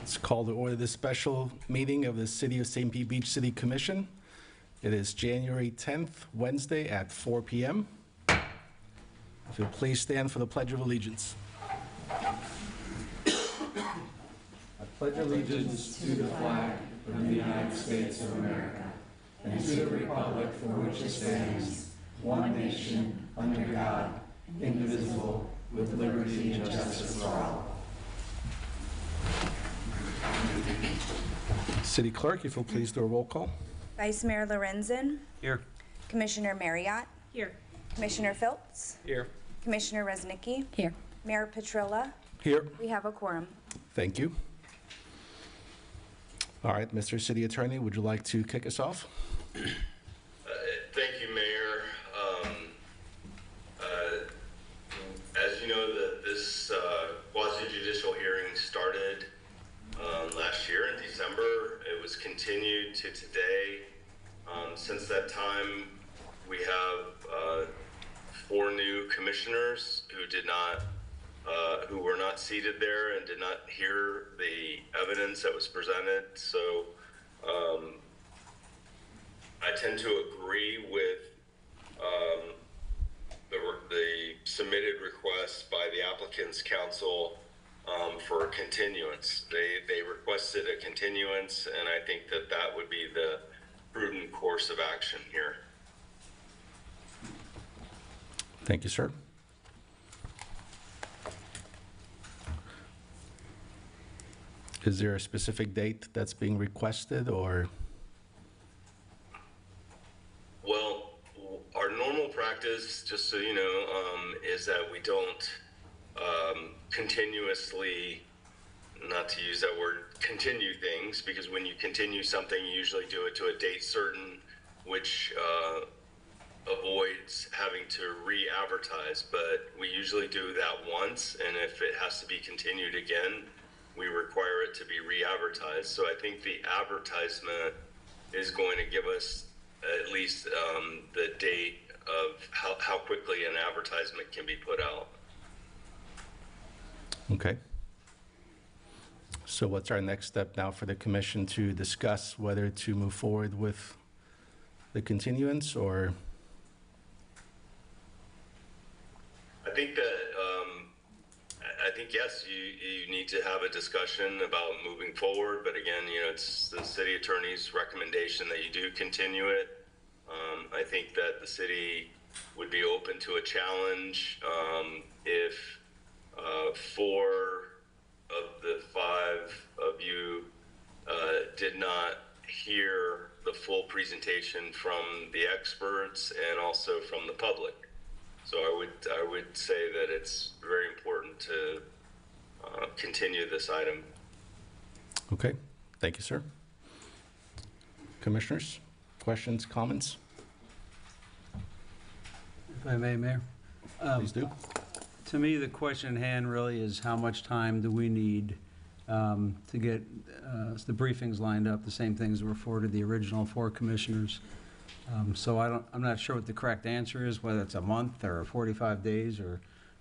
Let's call to order this special meeting of the City of St. Pete Beach City Commission. It is January 10th, Wednesday at 4 p.m. If you'll please stand for the Pledge of Allegiance. I pledge allegiance to the flag of the United States of America and to the republic for which it stands, one nation, under God, indivisible, with liberty and justice for all. City Clerk, if you'll please do a roll call. Vice Mayor Lorenzen. Here. Commissioner Marriott. Here. Commissioner Phillips. Here. Commissioner Resnicki. Here. Mayor Petrola. Here. We have a quorum. Thank you. All right, Mr. City Attorney, would you like to kick us off? Thank you, Mayor. As you know, this quasi-judicial hearing started last year in December. It was continued to today. Since that time, we have 4 new commissioners who were not seated there and did not hear the evidence that was presented. So I tend to agree with the submitted request by the applicant's counsel for a continuance. They requested a continuance, and I think that would be the prudent course of action here. Thank you, sir. Is there a specific date that's being requested, or? Well, our normal practice, just so you know, is that we don't continuously, not to use that word, continue things, because when you continue something, you usually do it to a date certain, which avoids having to re-advertise. But we usually do that once, and if it has to be continued again, we require it to be re-advertised. So I think the advertisement is going to give us at least the date of how quickly an advertisement can be put out. Okay. So what's our next step now for the commission to discuss whether to move forward with the continuance, or? I think that yes, you need to have a discussion about moving forward, but again, you know, it's the city attorney's recommendation that you do continue it. I think that the city would be open to a challenge if 4 of the 5 of you did not hear the full presentation from the experts and also from the public. So I would say that it's very important to continue this item. Okay, thank you, sir. Commissioners, questions, comments? If I may, Mayor. Please do. To me, the question at hand really is how much time do we need to get the briefings lined up, the same things were afforded the original 4 commissioners. So I'm not sure what the correct answer is, whether it's a month or 45 days or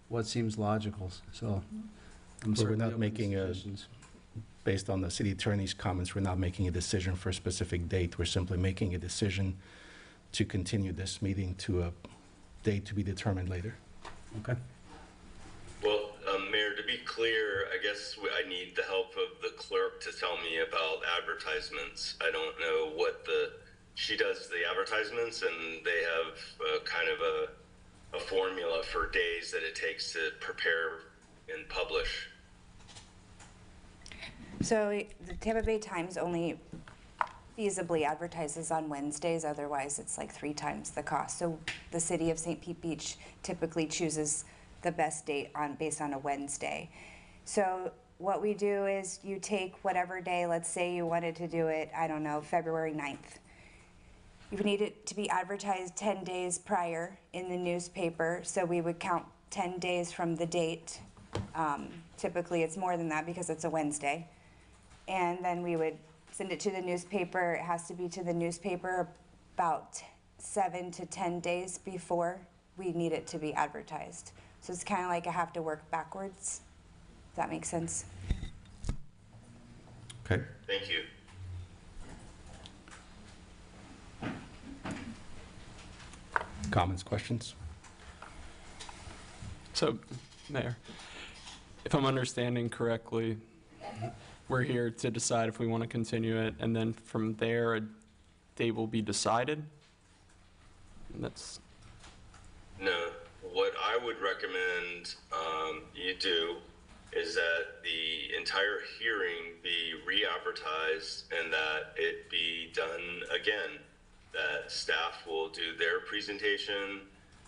what seems logical. So We're not making based on the city attorney's comments, we're not making a decision for a specific date. We're simply making a decision to continue this meeting to a date to be determined later. Okay. Well, Mayor, to be clear, I guess I need the help of the clerk to tell me about advertisements. I don't know what she does the advertisements, and they have kind of a formula for days that it takes to prepare and publish. So the Tampa Bay Times only feasibly advertises on Wednesdays. Otherwise, it's like 3 times the cost. So the city of St. Pete Beach typically chooses the best date based on a Wednesday. So what we do is you take whatever day, let's say you wanted to do it, I don't know, February 9th. You would need it to be advertised 10 days prior in the newspaper. So we would count 10 days from the date. Typically it's more than that because it's a Wednesday. And then we would send it to the newspaper. It has to be to the newspaper about 7 to 10 days before we need it to be advertised. So it's kind of like I have to work backwards. Does that make sense? Okay. Thank you. Comments, questions? So, Mayor, if I'm understanding correctly, we're here to decide if we want to continue it, and then from there, a date will be decided? And that's, No, what I would recommend you do is that the entire hearing be re-advertised and that it be done again. That staff will do their presentation,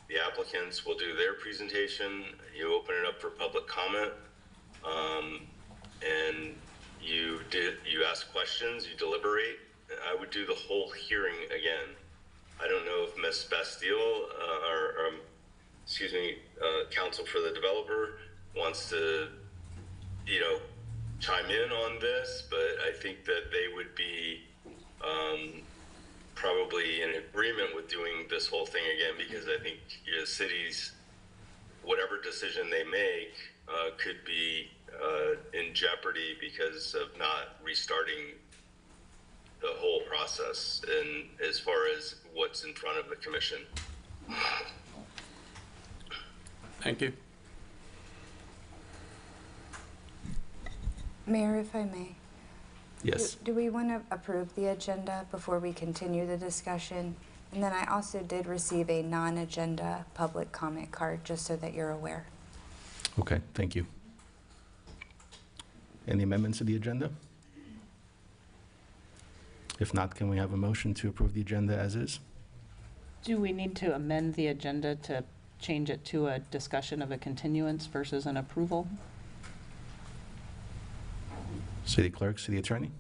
the applicants will do their presentation, you open it up for public comment, and you ask questions, you deliberate. I would do the whole hearing again. I don't know if Ms. Bastille, counsel for the developer, wants to, chime in on this, but I think that they would be probably in agreement with doing this whole thing again, because I think cities, whatever decision they make, could be in jeopardy because of not restarting the whole process, and as far as what's in front of the commission. thank you. Mayor, if I may. Yes. Do we want to approve the agenda before we continue the discussion? And then I also did receive a non-agenda public comment card, just so that you're aware. Okay, thank you. Any amendments to the agenda? If not, can we have a motion to approve the agenda as is? Do we need to amend the agenda to change it to a discussion of a continuance versus an approval? City Clerk, City Attorney?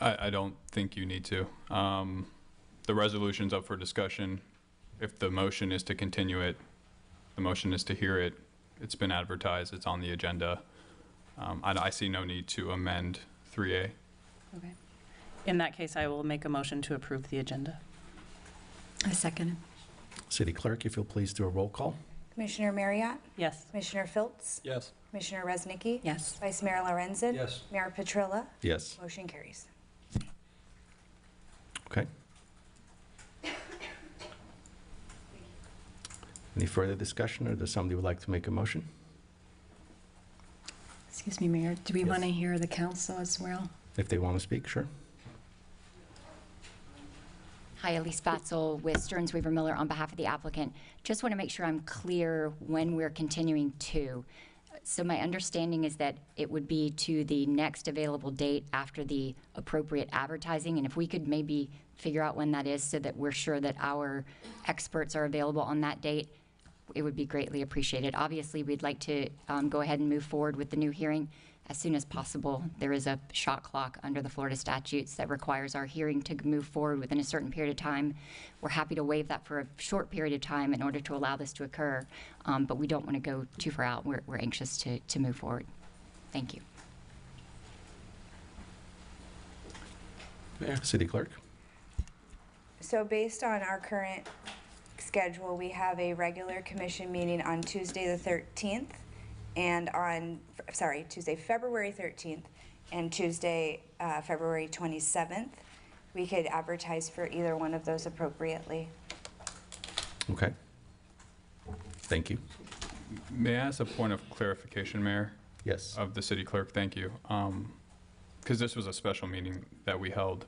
I don't think you need to. The resolution's up for discussion. If the motion is to continue it, the motion is to hear it. It's been advertised, it's on the agenda. I see no need to amend 3A. Okay. In that case, I will make a motion to approve the agenda. I second it. City Clerk, if you'll please do a roll call. Commissioner Marriott? Yes. Commissioner Filtz? Yes. Commissioner Resnicki? Yes. Vice Mayor Lorenzen? Yes. Mayor Petrilla? Yes. Motion carries. Okay. Any further discussion, or does somebody would like to make a motion? Excuse me, Mayor, do we Yes. want to hear the council as well? If they want to speak, sure. Hi, Elise Batzel with Stearns Weaver Miller on behalf of the applicant. Just want to make sure I'm clear when we're continuing to. So my understanding is that it would be to the next available date after the appropriate advertising, and if we could maybe figure out when that is so that we're sure that our experts are available on that date, it would be greatly appreciated. Obviously, we'd like to go ahead and move forward with the new hearing as soon as possible. There is a shot clock under the Florida statutes that requires our hearing to move forward within a certain period of time. We're happy to waive that for a short period of time in order to allow this to occur, but we don't want to go too far out. We're anxious to move forward. Thank you. Mayor? City Clerk? So based on our current schedule, we have a regular commission meeting on Tuesday the 13th and Tuesday, February 13th and Tuesday, February 27th. We could advertise for either one of those appropriately. Okay. Thank you. May I ask a point of clarification, Mayor? Yes. Of the city clerk, thank you. Because this was a special meeting that we held.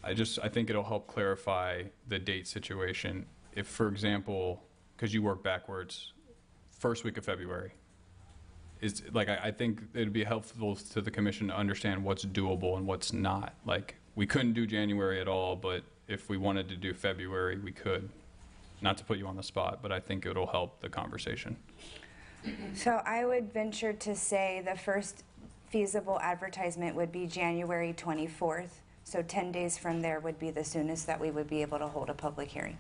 I think it'll help clarify the date situation. If, for example, because you work backwards, first week of February, I think it'd be helpful to the commission to understand what's doable and what's not. Like, we couldn't do January at all, but if we wanted to do February, we could. Not to put you on the spot, but I think it'll help the conversation. So I would venture to say the first feasible advertisement would be January 24th. So 10 days from there would be the soonest that we would be able to hold a public hearing.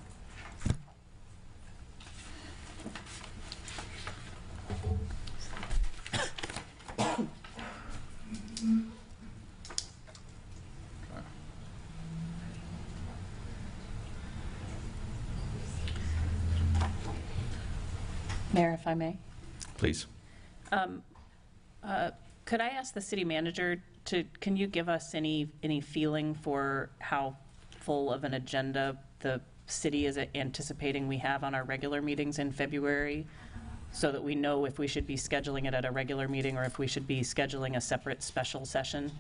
Mayor, if I may. Please. Could I ask the city manager can you give us any feeling for how full of an agenda the city is anticipating we have on our regular meetings in February, so that we know if we should be scheduling it at a regular meeting or if we should be scheduling a separate special session?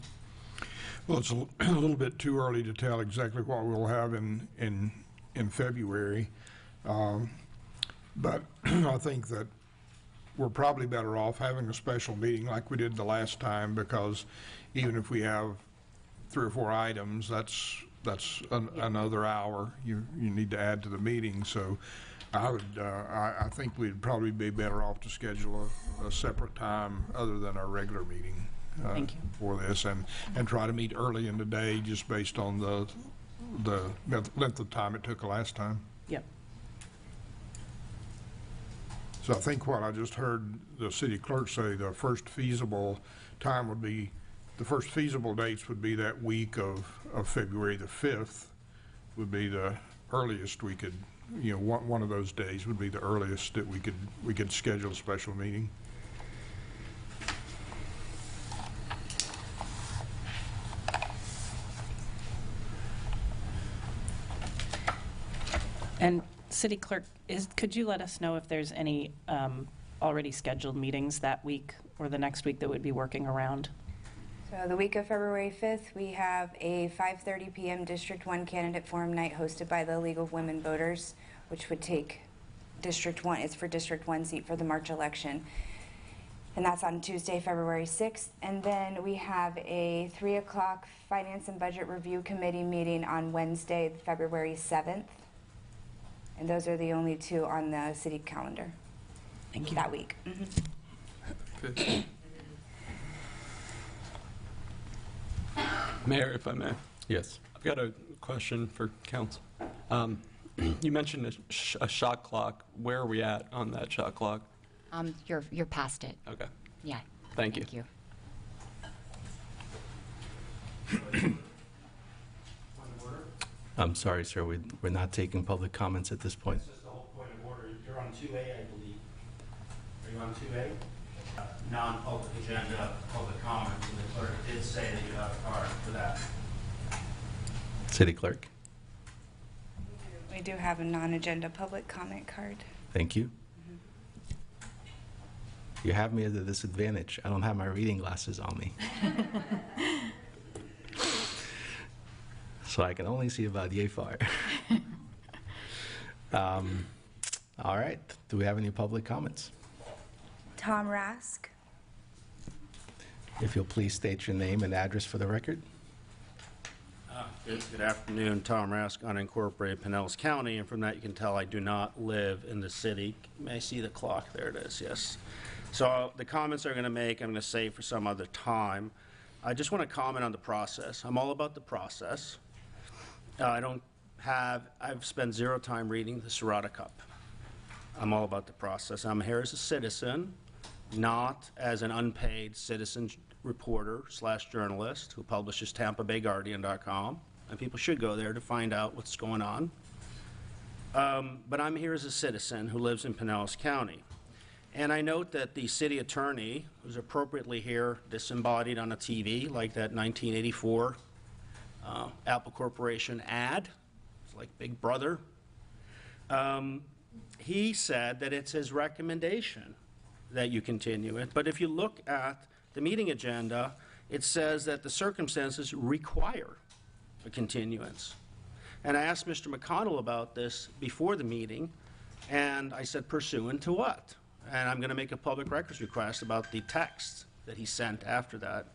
Well, it's a little bit too early to tell exactly what we'll have in February. But I think that we're probably better off having a special meeting like we did the last time, because even if we have 3 or 4 items, that's another hour you need to add to the meeting. So I think we'd probably be better off to schedule a separate time other than our regular meeting Thank you. for this, and try to meet early in the day just based on the length of time it took last time. Yep. So I think what I just heard the city clerk say, the first feasible time would be, the first feasible dates would be that week of February the 5th would be the earliest we could, one of those days would be the earliest that we could schedule a special meeting. And City Clerk, could you let us know if there's any already scheduled meetings that week or the next week that would be working around? So the week of February 5th, we have a 5:30 p.m. District 1 candidate forum night hosted by the League of Women Voters, which would take District 1, it's for District 1 seat for the March election. And that's on Tuesday, February 6th. And then we have a 3 o'clock Finance and Budget Review Committee meeting on Wednesday, February 7th. And those are the only 2 on the city calendar. Thank you. That week. Okay. Mayor, if I may. Yes. I've got a question for council. You mentioned a shot clock. Where are we at on that shot clock? You're past it. Okay. Yeah. Thank you. Thank you. I'm sorry, sir, we're not taking public comments at this point. That's just the whole point of order. You're on 2A, I believe. Are you on 2A? Non-public agenda, public comments, and the clerk did say that you have a card for that. City Clerk, We do have a non-agenda public comment card. thank you. You have me at a disadvantage. I don't have my reading glasses on me. So I can only see about yay far. All right, do we have any public comments? Tom Rask. If you'll please state your name and address for the record. Good afternoon, Tom Rask, unincorporated Pinellas County, and from that you can tell I do not live in the city. May I see the clock? There it is, yes. So the comments I'm going to make, I'm going to save for some other time. I just want to comment on the process. I'm all about the process. I've spent 0 time reading the Serrata Cup. I'm all about the process. I'm here as a citizen, not as an unpaid citizen reporter / journalist who publishes TampaBayGuardian.com, and people should go there to find out what's going on. But I'm here as a citizen who lives in Pinellas County. And I note that the city attorney, who's appropriately here disembodied on a TV, like that 1984 Apple Corporation ad, it's like Big Brother, he said that it's his recommendation that you continue it. But if you look at the meeting agenda, it says that the circumstances require a continuance. And I asked Mr. McConnell about this before the meeting, and I said, pursuant to what? And I'm going to make a public records request about the text that he sent after that.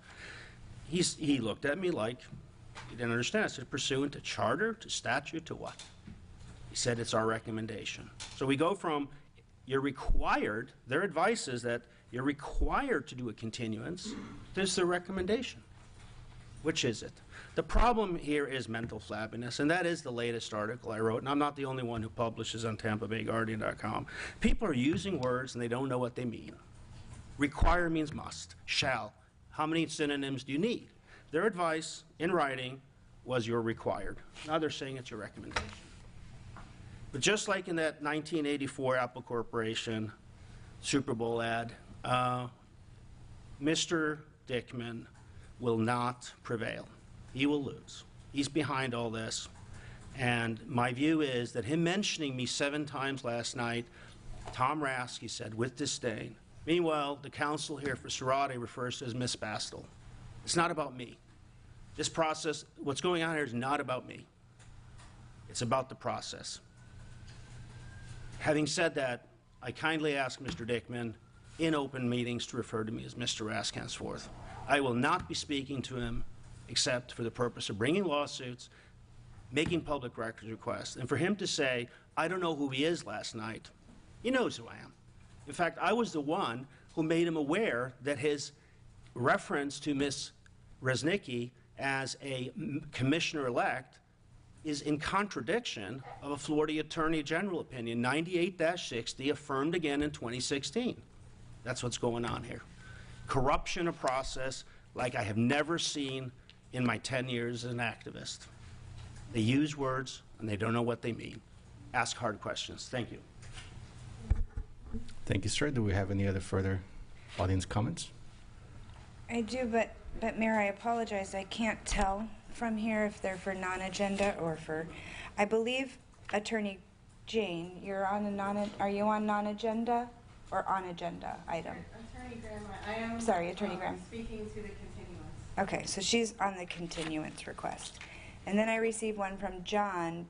He looked at me like he didn't understand. I said, pursuant to charter, to statute, to what? He said, it's our recommendation. So we go from you're required, their advice is that you're required to do a continuance. This is their recommendation. Which is it? The problem here is mental flabbiness, and that is the latest article I wrote, and I'm not the only one who publishes on TampaBayGuardian.com. People are using words and they don't know what they mean. Require means must, shall. How many synonyms do you need? Their advice in writing was you're required. Now they're saying it's your recommendation. But just like in that 1984 Apple Corporation Super Bowl ad, Mr. Dickman will not prevail. He will lose. He's behind all this. And my view is that him mentioning me 7 times last night, Tom Rask, he said, with disdain. Meanwhile, the counsel here for Sarati refers to as Miss Bastel. It's not about me. This process, what's going on here is not about me. It's about the process. Having said that, I kindly ask Mr. Dickman in open meetings to refer to me as Mr. Rask henceforth. I will not be speaking to him except for the purpose of bringing lawsuits, making public records requests, and for him to say, I don't know who he is last night. He knows who I am. In fact, I was the one who made him aware that his reference to Ms. Resnicki as a commissioner-elect is in contradiction of a Florida Attorney General opinion, 98-60, affirmed again in 2016. That's what's going on here. Corruption of process like I have never seen in my 10 years as an activist. They use words and they don't know what they mean. Ask hard questions. Thank you. Thank you, sir. Do we have any other further audience comments? I do, but Mayor, I apologize. I can't tell from here if they're for non-agenda or for, I believe Attorney Jane, you're on a are you on non-agenda or on agenda item? Attorney Graham, I am. Sorry, Attorney Graham. Speaking to the continuance. Okay, so she's on the continuance request. And then I received one from John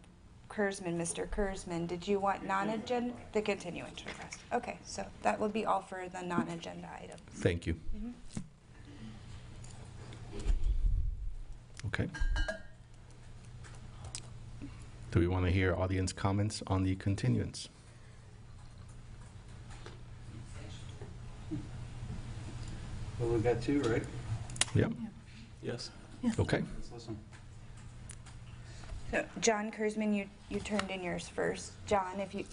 Kurzman, Mr. Kurzman. Did you want non-agenda? The continuance request. Okay, so that would be all for the non-agenda items. Thank you. Okay. Do we want to hear audience comments on the continuance? Well, we've got 2, right? Yep. Yes. Okay. Let's listen. So, John Kurzman, you turned in yours first. John, if you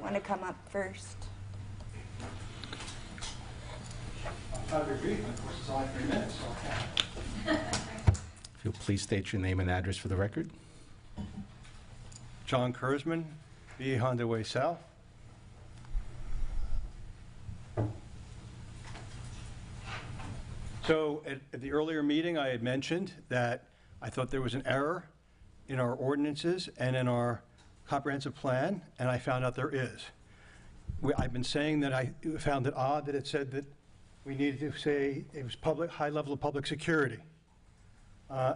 want to come up first. I'll try to be brief. Of course, it's only 3 minutes, so. If you'll please state your name and address for the record. John Kurzman, B. Honda Way South. So at the earlier meeting, I had mentioned that I thought there was an error in our ordinances and in our comprehensive plan, and I found out there is. I've been saying that I found it odd that it said that we needed to say it was public, high level of public security.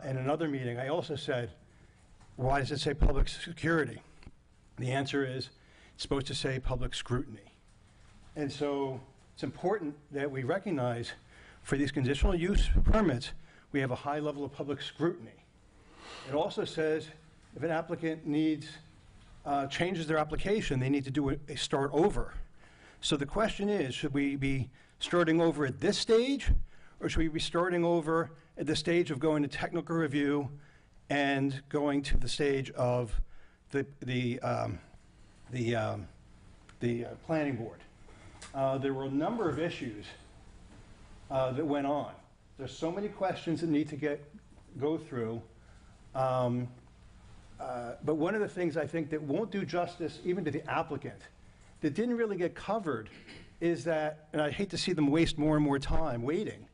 In another meeting, I also said, why does it say public security? The answer is, it's supposed to say public scrutiny. And so it's important that we recognize for these conditional use permits, we have a high level of public scrutiny. It also says if an applicant needs, changes their application, they need to do a start over. So the question is, should we be starting over at this stage, or should we be starting over at the stage of going to technical review and going to the stage of the planning board? There were a number of issues that went on. There's so many questions that need to go through. But one of the things I think that won't do justice even to the applicant, that didn't really get covered, is that, and I hate to see them waste more and more time waiting,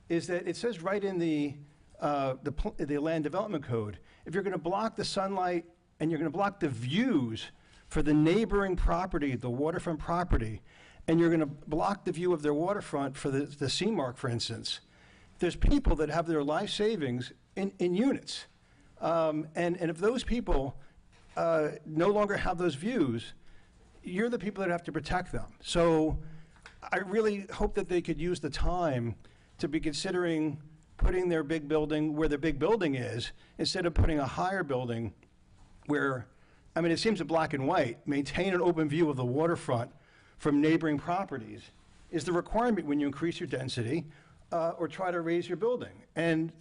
is that it says right in the land development code, if you're going to block the sunlight and you're going to block the views for the neighboring property, the waterfront property, and you're going to block the view of their waterfront for the Seamark, for instance, there's people that have their life savings in units. And if those people no longer have those views, you're the people that have to protect them. So I really hope that they could use the time to be considering putting their big building where their big building is, instead of putting a higher building where, I mean, it seems in black and white, maintain an open view of the waterfront from neighboring properties is the requirement when you increase your density or try to raise your building. And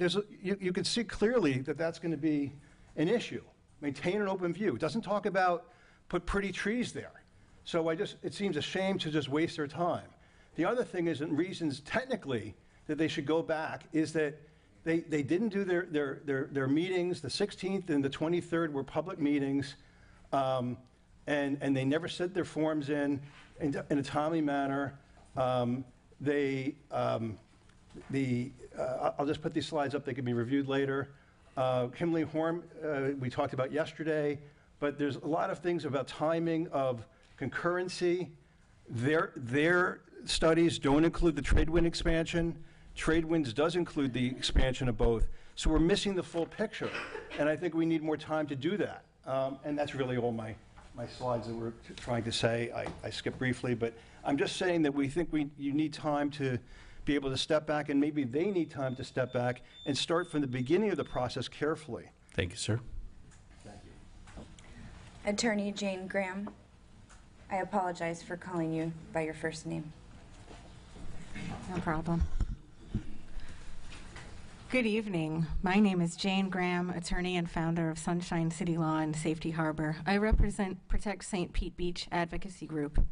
you can see clearly that that's going to be an issue. Maintain an open view. It doesn't talk about put pretty trees there. So it seems a shame to just waste their time. The other thing is, and reasons technically that they should go back, is that they didn't do their meetings. The 16th and the 23rd were public meetings, and they never sent their forms in a timely manner. They I'll just put these slides up, they can be reviewed later. Kimberly Horn, we talked about yesterday, but there's a lot of things about timing of concurrency. Their studies don't include the trade wind expansion. Trade winds does include the expansion of both. So we're missing the full picture, and I think we need more time to do that. And that's really all my slides that we're trying to say. I skipped briefly, but I'm just saying that we think you need time to be able to step back, and maybe they need time to step back and start from the beginning of the process carefully. Thank you, sir. Attorney Jane Graham, I apologize for calling you by your first name. No problem. Good evening. My name is Jane Graham, attorney and founder of Sunshine City Law and Safety Harbor. I represent Protect St. Pete Beach Advocacy Group.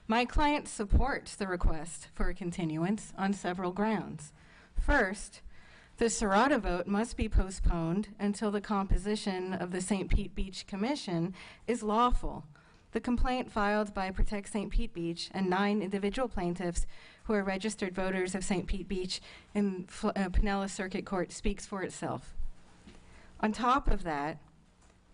My client supports the request for a continuance on several grounds. First, the Serrata vote must be postponed until the composition of the St. Pete Beach Commission is lawful. The complaint filed by Protect St. Pete Beach and 9 individual plaintiffs who are registered voters of St. Pete Beach in Pinellas Circuit Court speaks for itself. On top of that,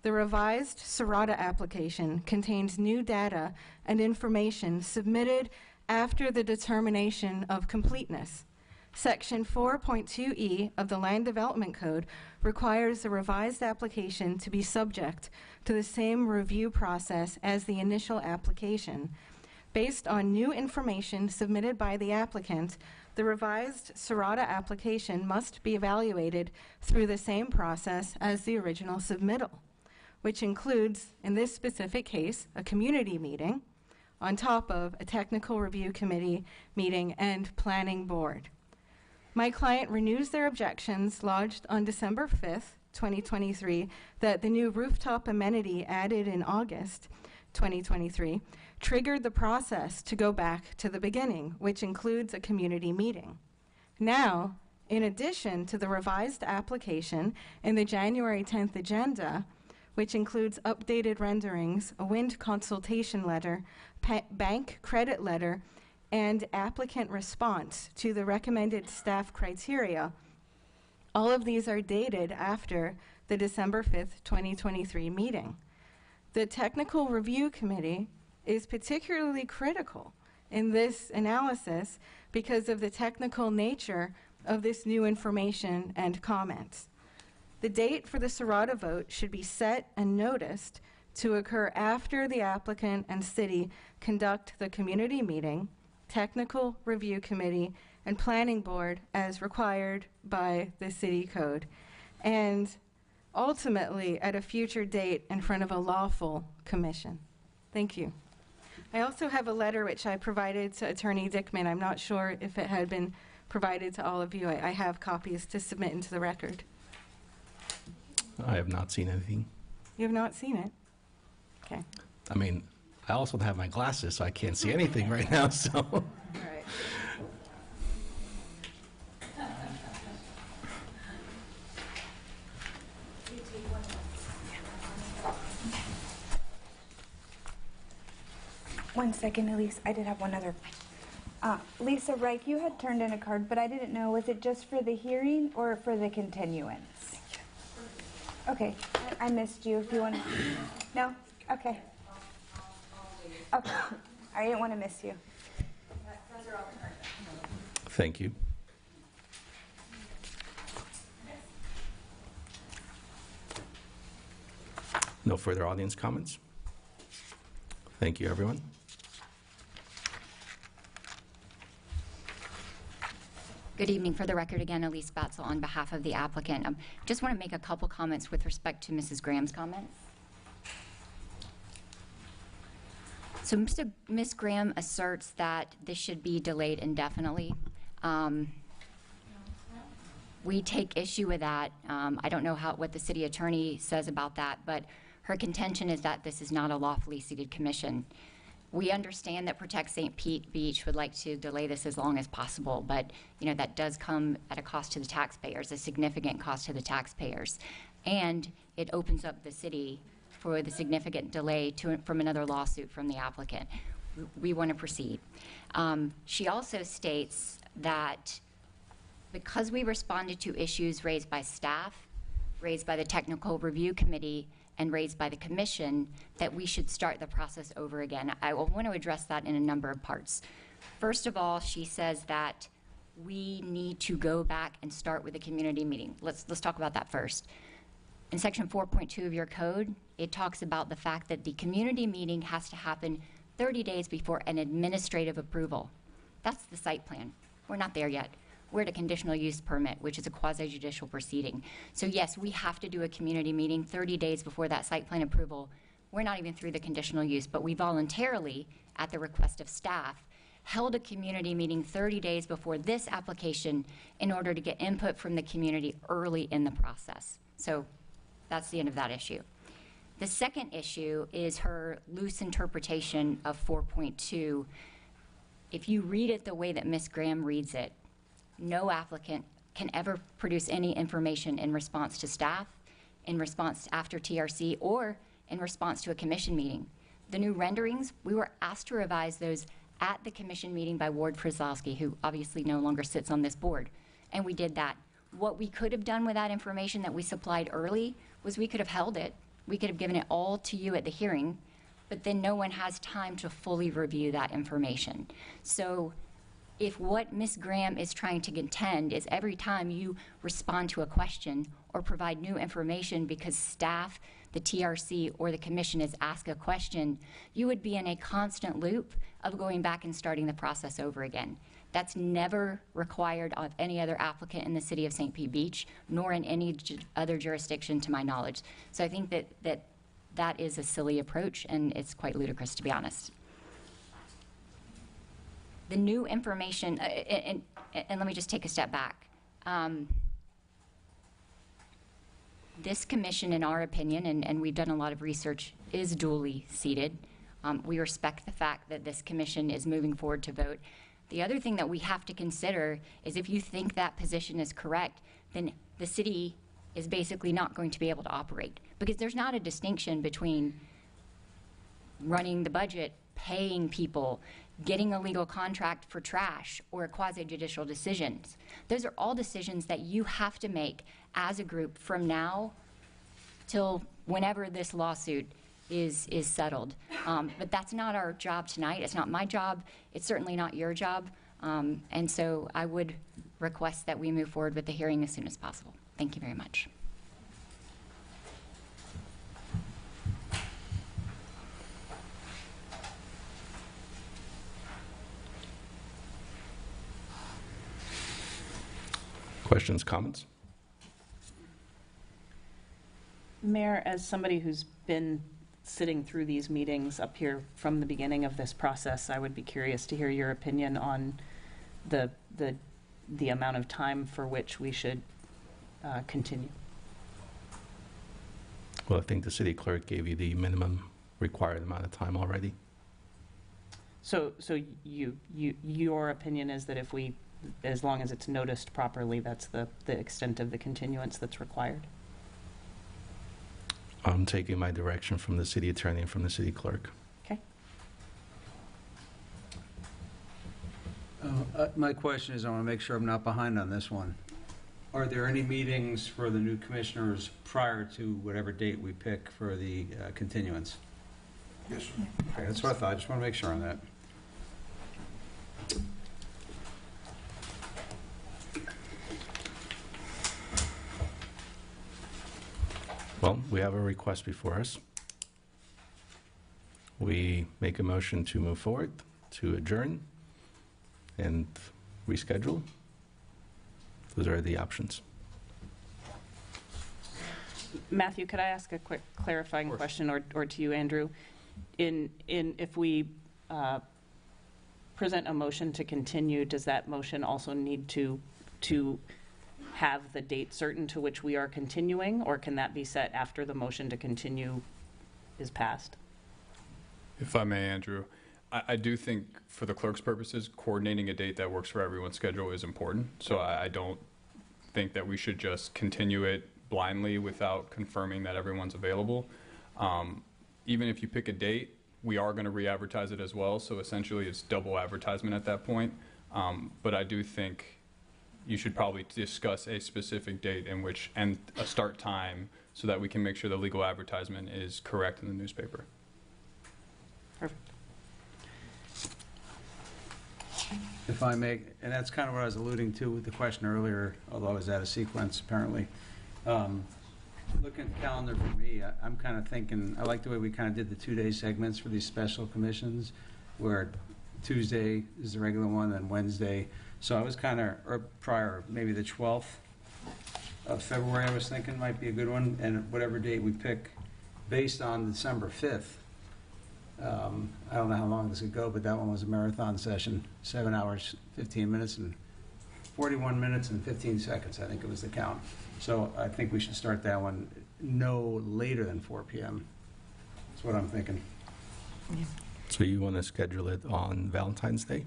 the revised Serrata application contains new data and information submitted after the determination of completeness. Section 4.2E of the Land Development Code requires the revised application to be subject to the same review process as the initial application. Based on new information submitted by the applicant, the revised Serrata application must be evaluated through the same process as the original submittal, which includes, in this specific case, a community meeting on top of a technical review committee meeting and planning board. My client renews their objections lodged on December 5th, 2023, that the new rooftop amenity added in August 2023 triggered the process to go back to the beginning, which includes a community meeting. Now, in addition to the revised application in the January 10th agenda, which includes updated renderings, a wind consultation letter, bank credit letter, and applicant response to the recommended staff criteria, all of these are dated after the December 5th, 2023 meeting. The Technical Review Committee is particularly critical in this analysis because of the technical nature of this new information and comments. The date for the Serrata vote should be set and noticed to occur after the applicant and city conduct the community meeting, technical review committee, and planning board as required by the city code, and ultimately at a future date in front of a lawful commission. Thank you. I also have a letter which I provided to Attorney Dickman. I'm not sure if it had been provided to all of you. I have copies to submit into the record. I have not seen anything. You have not seen it? Okay. I mean, I also have my glasses, so I can't see anything right now, so. All right. One second, Elise. I did have one other. Lisa Reich, you had turned in a card, but I didn't know, was it just for the hearing or for the continuance? Okay, I missed you if you want to. No? Okay. Okay. I didn't want to miss you. Thank you. No further audience comments? Thank you, everyone. Good evening. For the record, again, Elise Batzel on behalf of the applicant. Just want to make a couple comments with respect to Mrs. Graham's comments. So Ms. Graham asserts that this should be delayed indefinitely. We take issue with that. I don't know what the city attorney says about that, but her contention is that this is not a lawfully seated commission. We understand that Protect St. Pete Beach would like to delay this as long as possible, but that does come at a cost to the taxpayers, a significant cost to the taxpayers. And it opens up the city for the significant delay from another lawsuit from the applicant. We want to proceed. She also states that because we responded to issues raised by staff, raised by the Technical Review Committee, and raised by the commission, that we should start the process over again. I want to address that in a number of parts. First of all, she says that we need to go back and start with a community meeting. Let's talk about that first. In section 4.2 of your code, it talks about the fact that the community meeting has to happen 30 days before an administrative approval. That's the site plan. We're not there yet. We're at a conditional use permit, which is a quasi-judicial proceeding. So yes, we have to do a community meeting 30 days before that site plan approval. We're not even through the conditional use, but we voluntarily, at the request of staff, held a community meeting 30 days before this application in order to get input from the community early in the process. So that's the end of that issue. The second issue is her loose interpretation of 4.2. If you read it the way that Ms. Graham reads it, no applicant can ever produce any information in response to staff, in response after TRC, or in response to a commission meeting. The new renderings, we were asked to revise those at the commission meeting by Ward Frizzlowski, who obviously no longer sits on this board, and we did that. What we could have done with that information that we supplied early was we could have held it, we could have given it all to you at the hearing, but then no one has time to fully review that information. So if what Ms. Graham is trying to contend is every time you respond to a question or provide new information because staff, the TRC, or the commission has asked a question, you would be in a constant loop of going back and starting the process over again. That's never required of any other applicant in the city of St. Pete Beach, nor in any other jurisdiction to my knowledge. So I think that is a silly approach, and it's quite ludicrous, to be honest. The new information, and let me just take a step back. This commission, in our opinion, and we've done a lot of research, is duly seated. We respect the fact that this commission is moving forward to vote. The other thing that we have to consider is if you think that position is correct, then the city is basically not going to be able to operate, because there's not a distinction between running the budget, paying people, getting a legal contract for trash, or quasi-judicial decisions. Those are all decisions that you have to make as a group from now till whenever this lawsuit is settled. But that's not our job tonight. It's not my job. It's certainly not your job. And so I would request that we move forward with the hearing as soon as possible. Thank you very much. Questions, comments? Mayor, as somebody who's been sitting through these meetings up here from the beginning of this process, I would be curious to hear your opinion on the amount of time for which we should continue. Well, I think the city clerk gave you the minimum required amount of time already. So your opinion is that if we, as long as it's noticed properly, that's the extent of the continuance that's required? I'm taking my direction from the city attorney and from the city clerk. Okay. My question is, I want to make sure I'm not behind on this one. Are there any meetings for the new commissioners prior to whatever date we pick for the continuance? Yes, sir. Okay, that's what I thought. I just want to make sure on that. Well, we have a request before us. We make a motion to move forward, to adjourn, and reschedule. Those are the options. Matthew, could I ask a quick clarifying question, or to you, Andrew? If we present a motion to continue, does that motion also need to have the date certain to which we are continuing, or can that be set after the motion to continue is passed? If I may, Andrew, I do think for the clerk's purposes, coordinating a date that works for everyone's schedule is important. So I don't think that we should just continue it blindly without confirming that everyone's available. Even if you pick a date, we are going to re-advertise it as well. So essentially it's double advertisement at that point. But I do think you should probably discuss a specific date in which, and a start time, so that we can make sure the legal advertisement is correct in the newspaper. Perfect. If I may, and that's kind of what I was alluding to with the question earlier, although I was out of sequence apparently. Looking at the calendar for me, I'm kind of thinking, I like the way we kind of did the 2-day segments for these special commissions, where Tuesday is the regular one, and Wednesday. So I was kind of, or prior, maybe the 12th of February, I was thinking might be a good one, and whatever date we pick, based on December 5th. I don't know how long this could go, but that one was a marathon session, 7 hours, 15 minutes, and 41 minutes and 15 seconds, I think it was the count. So I think we should start that one no later than 4 p.m. That's what I'm thinking. So you want to schedule it on Valentine's Day?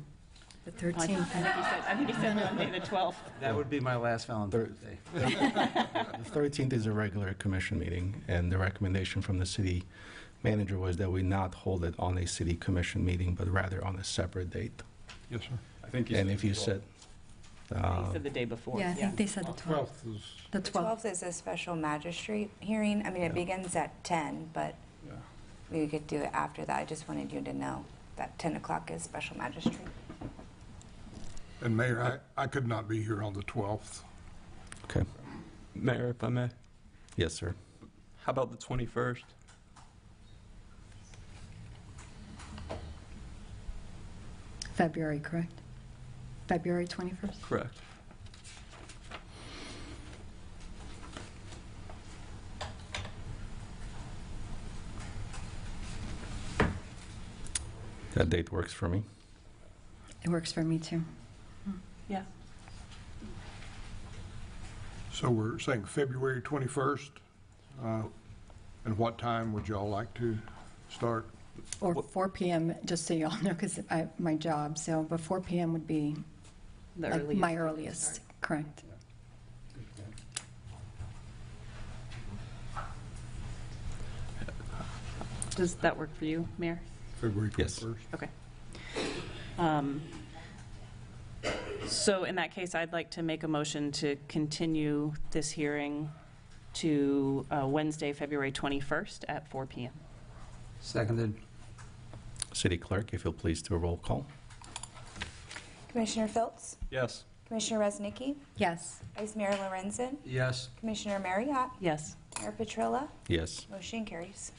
The 13th. I think he said Monday the 12th. That would be my last Valentine's Day. The 13th is a regular commission meeting, and the recommendation from the city manager was that we not hold it on a city commission meeting, but rather on a separate date. Yes, sir. I think And if you said... He said the day before. Yeah, I think they said the 12th. 12th is, The The 12th. 12th is a special magistrate hearing. I mean, it begins at 10, but Yeah. we could do it after that. I just wanted you to know that 10 o'clock is special magistrate. and Mayor, I could not be here on the 12th. Okay. Mayor, if I may, Yes, sir. how about the 21st? February, correct? February 21st? Correct. That date works for me. It works for me, too. Yeah. So we're saying February 21st. And what time would y'all like to start? Or 4 p.m., just so y'all know, because my job, so, but 4 p.m. would be The like earliest. my earliest, correct. Does that work for you, Mayor? February 21st? Yes. Okay. So in that case, I'd like to make a motion to continue this hearing to Wednesday, February 21st at 4 p.m. Seconded. City Clerk, if you'll please do a roll call. Commissioner Phillips? Yes. Commissioner Resnicki? Yes. Vice Mayor Lorenzen? Yes. Commissioner Marriott? Yes. Mayor Petrilla? Yes. Motion carries.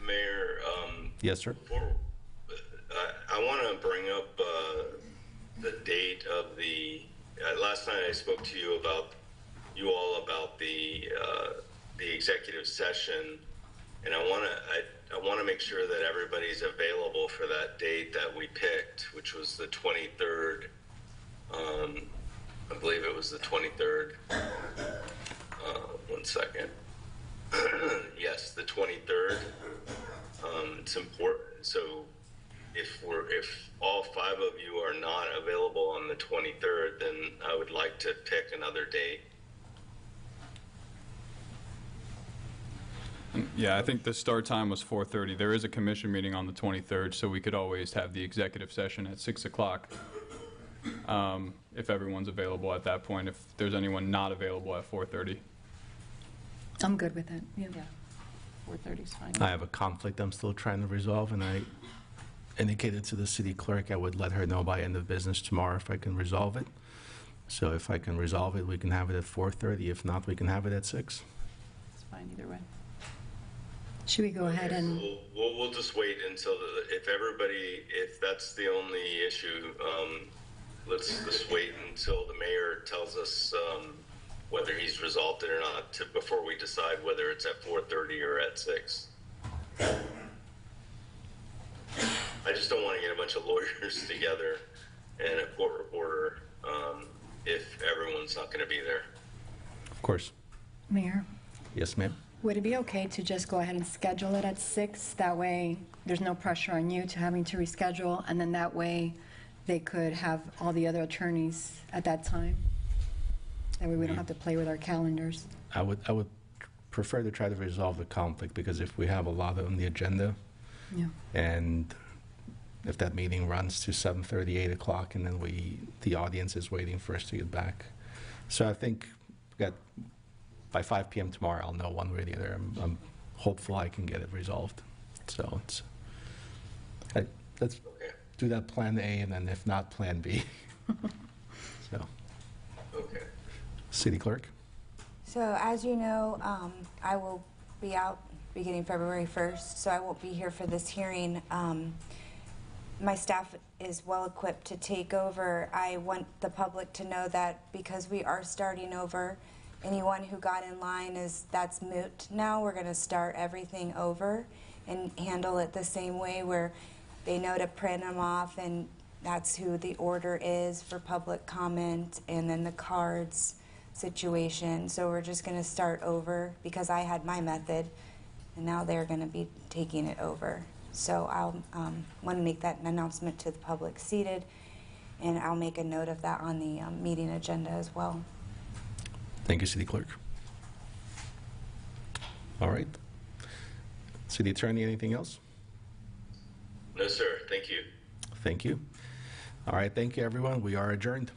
Mayor, Yes, sir. I want to bring up the date of the. Last night I spoke to you all about the executive session, and I want to make sure that everybody's available for that date that we picked, which was the 23rd. I believe it was the 23rd. 1 second. Yes, the 23rd. It's important. So if all 5 of you are not available on the 23rd, then I would like to pick another date. Yeah, I think the start time was 4:30. There is a commission meeting on the 23rd, so we could always have the executive session at 6 o'clock. If everyone's available at that point, if there's anyone not available at 4:30. I'm good with that, yeah. Yeah. 4:30 is fine. I have a conflict I'm still trying to resolve, and I indicated to the city clerk I would let her know by end of business tomorrow if I can resolve it. So if I can resolve it, we can have it at 4:30. If not, we can have it at 6. It's fine either way. Should we go ahead and, So we'll just wait until if that's the only issue, let's just wait until the mayor tells us whether he's resolved it or not before we decide whether it's at 4:30 or at 6. I just don't want to get a bunch of lawyers together and a court reporter if everyone's not going to be there. Of course. Mayor, Yes, ma'am. would it be okay to just go ahead and schedule it at 6? That way, there's no pressure on you to having to reschedule, and then that way, they could have all the other attorneys at that time? That way we don't have to play with our calendars. I would prefer to try to resolve the conflict, because if we have a lot on the agenda, Yeah. And if that meeting runs to 7:30, 8 o'clock, and then the audience is waiting for us to get back. So I think by 5 p.m. tomorrow, I'll know one way or the other. I'm hopeful I can get it resolved. So let's do that plan A, and then if not, plan B. So, Okay. City Clerk? So as you know, I will be out beginning February 1st, so I won't be here for this hearing. My staff is well equipped to take over. I want the public to know that because we are starting over, anyone who got in line that's moot now. We're going to start everything over and handle it the same way, where they know to print them off, and that's who the order is for public comment, and then the cards situation. So we're just going to start over because I had my method, and now they're going to be taking it over. So I'll want to make that an announcement to the public seated, and I'll make a note of that on the meeting agenda as well. Thank you, City Clerk. All right. City Attorney, anything else? No, sir. Thank you. Thank you. All right, thank you, everyone. We are adjourned.